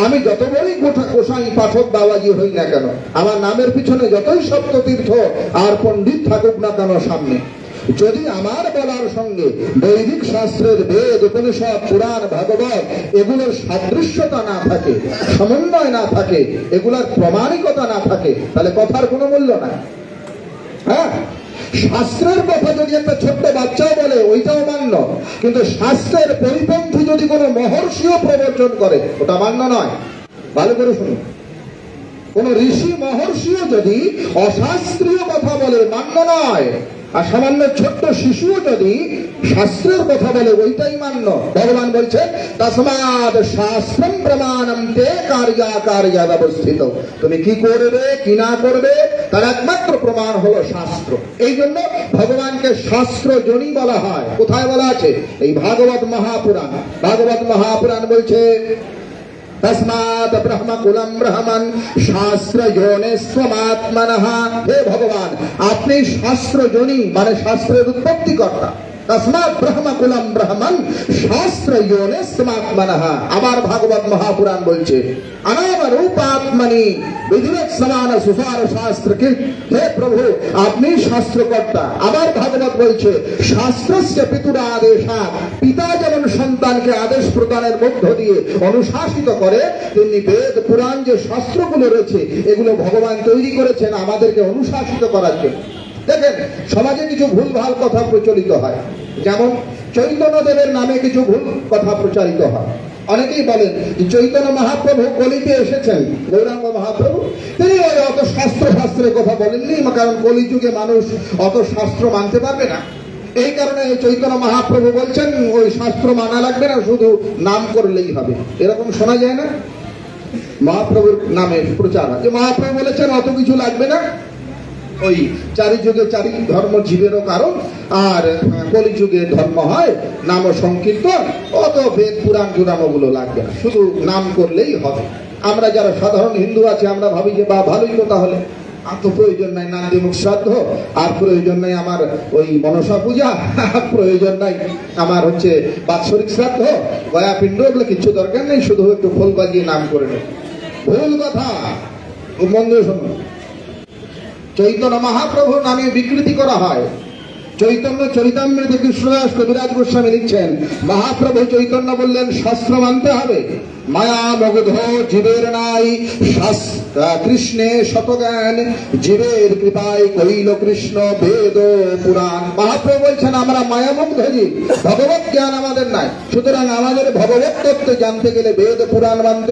আমি যত বড়ই গোসাই পাঠক বাবাজি হই না কেন, আমার নামের পিছনে যতই সপ্ততীর্থ আর পণ্ডিত থাকুক না কেন সামনে, যদি আমার বলার সঙ্গে বৈদিক শাস্ত্রের বেদ, উপনিষদ, পুরাণ, ভাগবত এগুলোর সাদৃশ্যতা না থাকে, সমন্বয় না থাকে, এগুলোর প্রমাণিকতা না থাকে, তাহলে কথার কোনো মূল্য নাই। হ্যাঁ, শাস্ত্রের কথা যদি একটা ছোট্ট বাচ্চাও বলে ওইটাও মান্য, কিন্তু শাস্ত্রের পরিপন্থী যদি কোনো মহর্ষিও প্রবর্তন করে ওটা মান্য নয়। ভালো করে শুনুন, কোন ঋষি মহর্ষিও যদি অশাস্ত্রীয় কথা বলে মান্য নয়, আর সামান্য ছোট্ট শিশুও যদি শাস্ত্রের কথা বলে ওইটাই মান্য। ভগবান বলছেন তসমাদ শাস্ত্রম প্রমাণম তে কার্যাকার্যা ব্যবস্থিত। তুমি কি করবে কি না করবে তার একমাত্র প্রমাণ হলো শাস্ত্র। এই জন্য ভগবানকে শাস্ত্র জনি বলা হয়। কোথায় বলা আছে? এই ভাগবত মহাপুরাণ। ভাগবত মহাপুরাণ বলছে তস্মাৎ ব্রহ্মকুলম ব্রহ্মণ শাস্ত্র যোনিস্ত্বমাত্মনঃ। হে ভগবান, আপনি শাস্ত্র জনি মানে শাস্ত্রের উৎপত্তিকর্তা। তস্মাৎ ব্রহ্মকুলম ব্রহ্মণ শাস্ত্র যোনিস্ত্বমাত্মনঃ। আবার ভাগবত মহাপুরাণ বলছে অনাম রূপাত্মনি বিধিবৎ সমান সুসার শাস্ত্রকৃত। হে প্রভু, আপনি শাস্ত্রকর্তা। আবার ভাগবত বলছে শাস্ত্রস্য পিতুরাদেশাৎ। পিতা যেমন সন্তানকে আদেশ প্রদানের মধ্য দিয়ে অনুশাসিত করে, তেমনি বেদ পুরাণ যে শাস্ত্রগুলো রয়েছে এগুলো ভগবান তৈরি করেছেন আমাদেরকে অনুশাসিত করার জন্য। দেখেন, সমাজে কিছু ভুলভাল কথা প্রচলিত হয়, যেমন চৈতন্যদেবের নামে কিছু ভুল কথা প্রচারিত হয়। অনেকেই বলেন যে চৈতন্য মহাপ্রভু কলিতে এসেছেন, গৌরাঙ্গ মহাপ্রভু তিনি ওই অত শাস্ত্রের কথা বলেননি, কারণ কলিযুগে মানুষ অত শাস্ত্র মানতে পারবে না। এই কারণে চৈতন্য মহাপ্রভু বলছেন ওই শাস্ত্র মানা লাগবে না, শুধু নাম করলেই হবে। এরকম শোনা যায় না মহাপ্রভুর নামে প্রচার, যে মহাপ্রভু বলেছেন অত কিছু লাগবে না, ওই চারি যুগে চারি ধর্ম জীবেরও কারণ, আর কলিযুগে ধর্ম হয় নাম সংকীর্তন, অত বেদ পুরাণ টুরাণ ওগুলো লাগবে না, শুধু নাম করলেই হবে। আমরা যারা সাধারণ হিন্দু আছি আমরা ভাবি যে বা ভালোই তো, তাহলে আর তো প্রয়োজন নাই নান্দিমুখ শ্রাদ্ধ, আর প্রয়োজন নাই আমার ওই মনসা পূজা, আর প্রয়োজন নাই আমার হচ্ছে বাৎসরিক শ্রাদ্ধ, গয়া পিণ্ড, এগুলো কিচ্ছু দরকার নেই, শুধু একটু খোল বাজিয়ে নাম করে নেব। ভুল কথা, মন দিয়ে শুনুন। চৈতন্য মহাপ্রভুর নামে বিকৃতি করা হয়। চৈতন্য চরিতামৃতে কৃষ্ণদাস কবিরাজ গোস্বামী লিখছেন মহাপ্রভু চৈতন্য বললেন শাস্ত্র মানতে হবে, মায়া মগধ জীবের নাই, কৃষ্ণে শতজ্ঞান জীবের কৃপায় কইল কৃষ্ণ বেদ পুরাণ। মহাপ্রভু বলছেন আমরা মায়ামুগ্ধ জীব, ভগবত জ্ঞান আমাদের নাই, সুতরাং আমাদের ভগবত তত্ত্ব জানতে গেলে বেদ পুরাণ মানতে